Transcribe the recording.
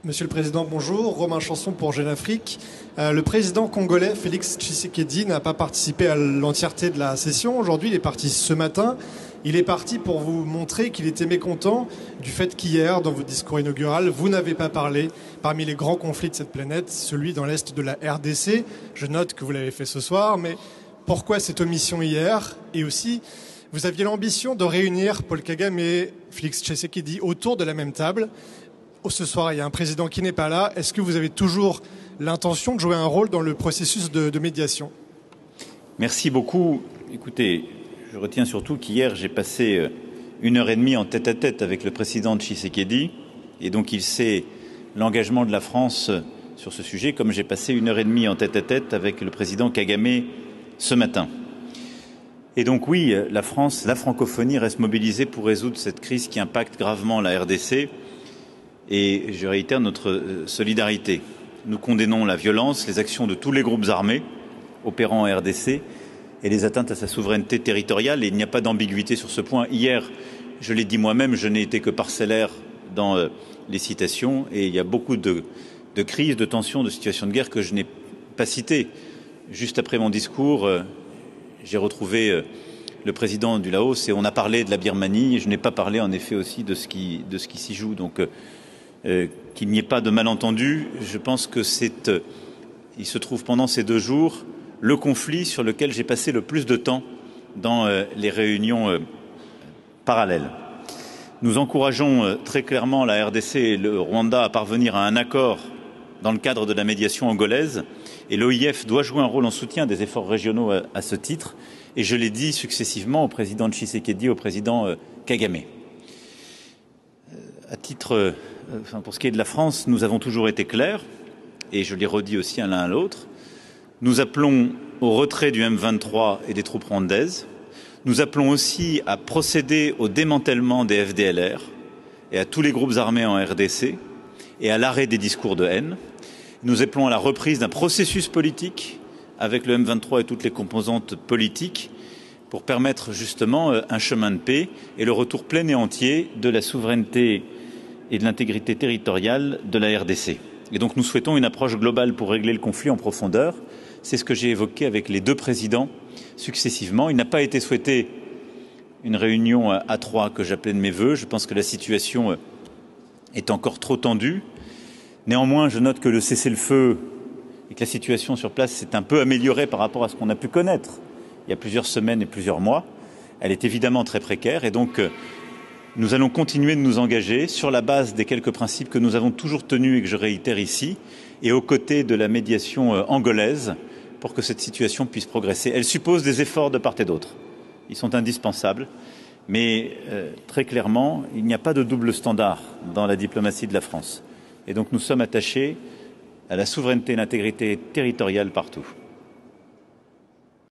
Monsieur le Président, bonjour. Romain Chanson pour Jeune Afrique. Le président congolais Félix Tshisekedi n'a pas participé à l'entièreté de la session. Aujourd'hui, il est parti ce matin. Il est parti pour vous montrer qu'il était mécontent du fait qu'hier, dans votre discours inaugural, vous n'avez pas parlé parmi les grands conflits de cette planète, celui dans l'Est de la RDC. Je note que vous l'avez fait ce soir, mais pourquoi cette omission hier? Et aussi, vous aviez l'ambition de réunir Paul Kagame et Félix Tshisekedi autour de la même table. Ce soir, il y a un président qui n'est pas là. Est-ce que vous avez toujours l'intention de jouer un rôle dans le processus de médiation? Merci beaucoup. Écoutez, je retiens surtout qu'hier, j'ai passé 1h30 en tête-à-tête avec le président Tshisekedi. Et donc, il sait l'engagement de la France sur ce sujet, comme j'ai passé 1h30 en tête-à-tête avec le président Kagame ce matin. Et donc, oui, la France, la francophonie reste mobilisée pour résoudre cette crise qui impacte gravement la RDC. Et je réitère notre solidarité. Nous condamnons la violence, les actions de tous les groupes armés opérant en RDC et les atteintes à sa souveraineté territoriale. Et il n'y a pas d'ambiguïté sur ce point. Hier, je l'ai dit moi-même, je n'ai été que parcellaire dans les citations. Et il y a beaucoup de crises, de tensions, de situations de guerre que je n'ai pas citées. Juste après mon discours, j'ai retrouvé le président du Laos et on a parlé de la Birmanie. Et je n'ai pas parlé en effet aussi de ce qui s'y joue. Donc, qu'il n'y ait pas de malentendu, je pense que il se trouve pendant ces 2 jours le conflit sur lequel j'ai passé le plus de temps dans les réunions parallèles. Nous encourageons très clairement la RDC et le Rwanda à parvenir à un accord dans le cadre de la médiation angolaise et l'OIF doit jouer un rôle en soutien des efforts régionaux à ce titre et je l'ai dit successivement au président Tshisekedi, au président Kagame. Pour ce qui est de la France, nous avons toujours été clairs, et je l'ai redit aussi à l'un à l'autre. Nous appelons au retrait du M23 et des troupes rwandaises. Nous appelons aussi à procéder au démantèlement des FDLR et à tous les groupes armés en RDC et à l'arrêt des discours de haine. Nous appelons à la reprise d'un processus politique avec le M23 et toutes les composantes politiques pour permettre justement un chemin de paix et le retour plein et entier de la souveraineté et de l'intégrité territoriale de la RDC. Et donc nous souhaitons une approche globale pour régler le conflit en profondeur. C'est ce que j'ai évoqué avec les 2 présidents successivement. Il n'a pas été souhaité une réunion à 3 que j'appelais de mes vœux. Je pense que la situation est encore trop tendue. Néanmoins, je note que le cessez-le-feu et que la situation sur place s'est un peu améliorée par rapport à ce qu'on a pu connaître il y a plusieurs semaines et plusieurs mois. Elle est évidemment très précaire et donc nous allons continuer de nous engager sur la base des quelques principes que nous avons toujours tenus et que je réitère ici, et aux côtés de la médiation angolaise pour que cette situation puisse progresser. Elle suppose des efforts de part et d'autre. Ils sont indispensables, mais très clairement, il n'y a pas de double standard dans la diplomatie de la France. Et donc nous sommes attachés à la souveraineté et l'intégrité territoriale partout.